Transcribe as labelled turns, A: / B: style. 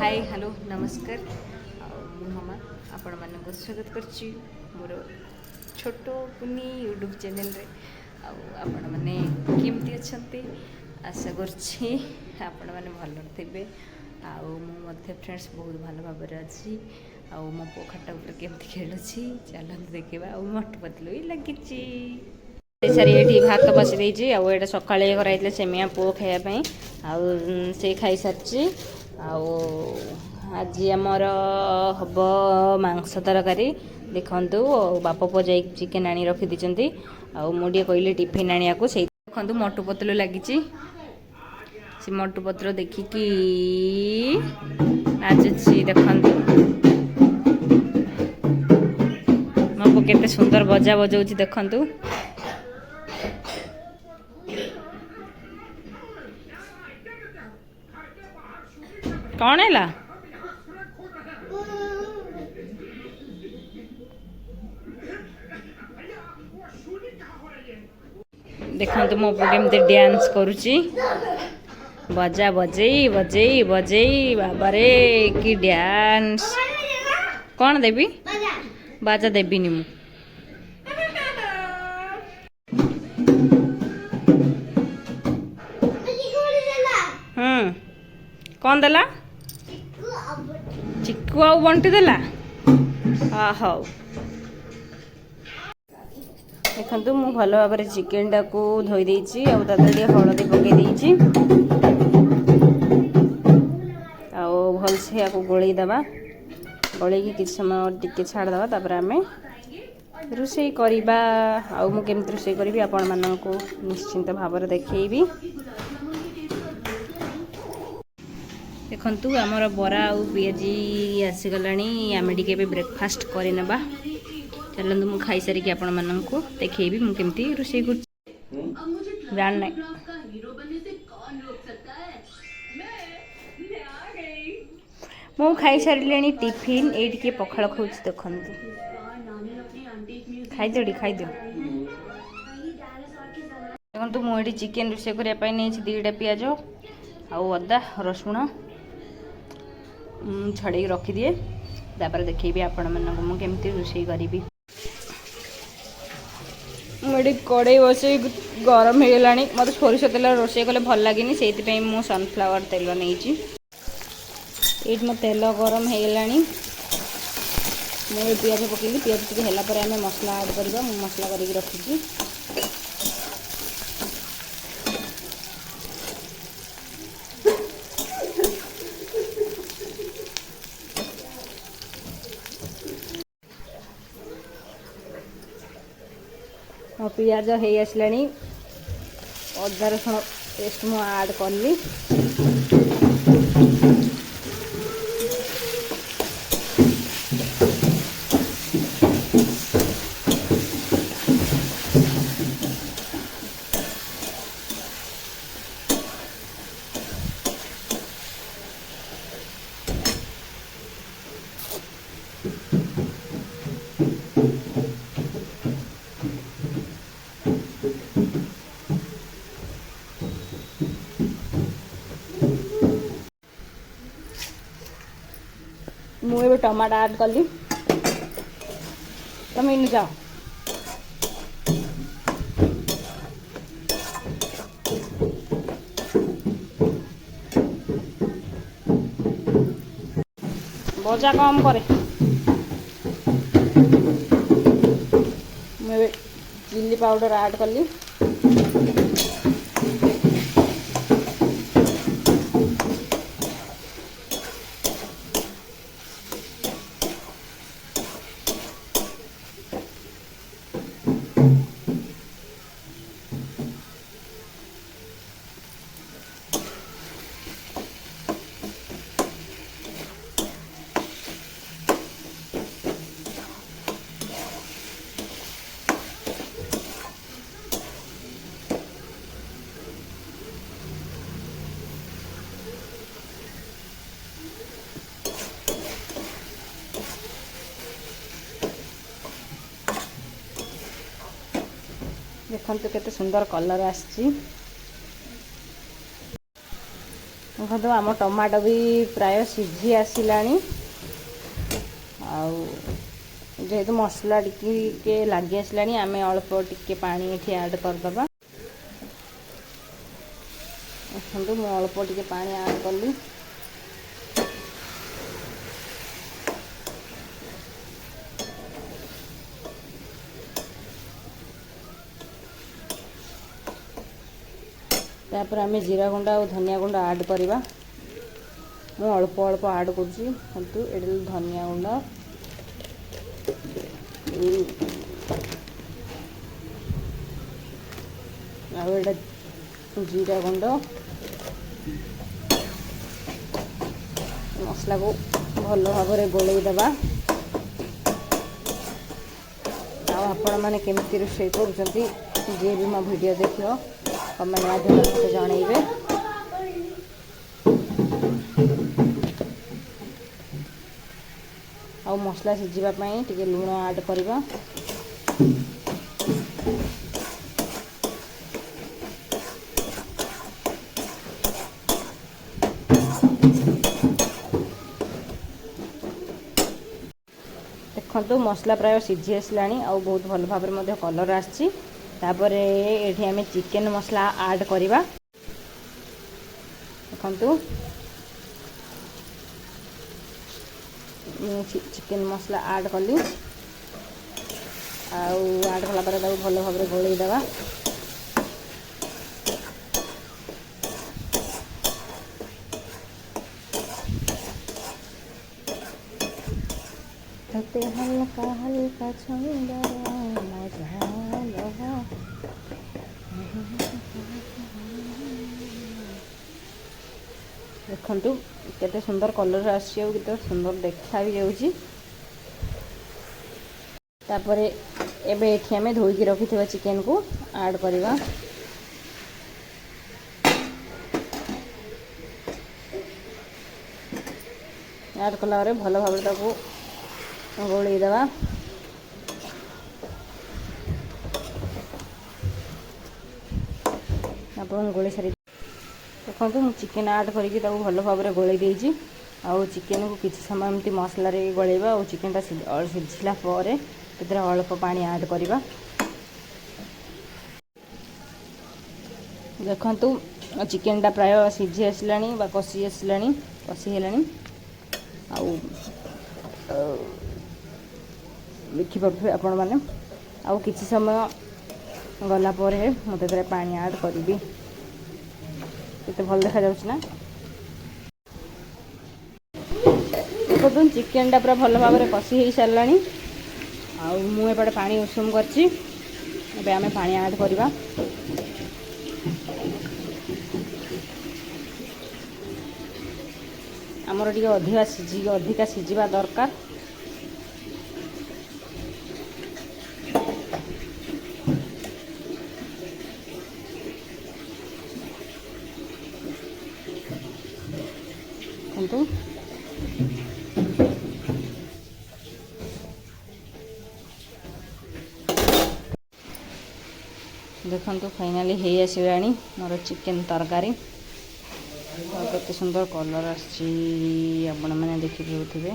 A: Hi hello नमस्कार मामा आपण मानक स्वागत करछि मोर छोट कुनी यूट्यूब चैनल रे आपण माने केमती अछंती आशा करछि आपण माने भल थिबे मु मध्य फ्रेंड्स बहुत भल भाव अच्छी मो पो खट्टा ऊपर केमती खेलुछि चलत देखिबा मट पतलु लगिछि सारी ये भात बसी देछि आउ सकाळे कराइले सेमिया पो खाइबा से खाई सारछि आज आमर हम मांस तरकारी देखु बाप पुआ जा चिकेन आनी रखी मुझे कहले टिफिन आने को से देखु मटु पतलू लगी से मटु पत्र देखिकी नाचुची देखु मो केते सुंदर बजा बजाऊँ देखु कौन है ला देखो मो केमती डांस करुची बजा बजई बजई बजई बाबारे की डांस कौन देवी बाजा देवीनी मु कौन देला चिक्कू आउ बंटी देला हौ देखु मु भल भाव चिकेन टाक धोई देछि हलदी पकई भल से या गोलई दबा गोलैकी किसी समय टिके छाड़दबा तापर आम रोषे करवा केमती रोषे करी आपण मानक निश्चिंत भाव देखी देखु आमर बरा आउ पियाजी आसीगला आम टे ब्रेकफास्ट करनेबा चलतु मु खाई सारिकी आपण मानक देखी मुझे रोषे कर जान ना मु खाई सारे टिफिन ये पखाड़ खाऊँ देखु खाईदे खाईदे देखु मुझे चिकेन रोषे करने दुईटा पिज आउ अदा रसुण छड़े रखीदिए तापर देखी आपण मानक मुझे रोषे करी मुझे कड़े बसई गरम हो गला मत सोरिष तेल रोषे कले भल लगे से मु सनफ्लावर तेल नहीं ये मो तेल गरम हो गला मुझे पिज पकईली पिज टी है मसला ऐड करवा मसला करके रखी मो पिज हो आसला अदा रसुण पेस्ट मु ऐड कली मुझे टमाटर ऐड कली तुम इन जाओ बजा कम करे मुझे चिल्ली पाउडर ऐड कली देखो केते सुंदर कलर आसी देखो आम टमाटो भी प्राय सीझी आसलानी जेहेतु मसला टिके लगी आसला आम अल्प टिके पानी ये ऐड करदे। देखो मु अल्प टिके पानी ऐड कली तापर आम जीरा गुंड और धनिया गुंड ऐड करवा। मु अल्प अल्प ऐड करुँची ये धनिया गुंड आटा जीरा गुंड मसला को भल भाव में गोलैदबा। आपण मैंने केमती रोषे करुँच जी भी मो वीडियो देख कमेंट माध्यम मत जनइबे। आ मसला सीझापी टे लुण ऐड करवा। देखो मसला प्राय सीझी आसला आ बहुत भल भाव में कलर आसी। ये आम चिकेन मसला ऐड करवा। देखो चिकेन मसला ऐड कली ऐड कला भल भाव में गोलैदबा। हल्का हल्का देखु केते सुंदर कलर आसी सुंदर देखा भी जाऊँगी। तापर एबे आम धोईकी रखि चिकेन को ऐड करवा। ऐड कला भल भाव में गोलैदबा। आप गोल सारी देखो मुझे चिकेन ऐड करके भल भाव में गोलै देजी। आउ चिकेन को किसी समय एमती मसला गोलैबा और चिकेन सीझिला अल्प पानी ऐड करवा। देखु चिकेनटा प्राय सीझी आसला कषि आसला कषि है देखिपे आपण मैंने आउ किसी समय गलापर मुझे पानी ऐड करी केते भल देखा जाउछना। देखो चिकेनटा पूरा भल भाव में कषि हो सारा मुझे पानी उषुम करछि। एबे आमे पानी ऐड करवा। आमर टिके अधिका सीझा दरकार। देखो फाइनाली हो आसला मोर चिकेन तरकारी केते सुंदर कलर आसी मैंने देखी पारे।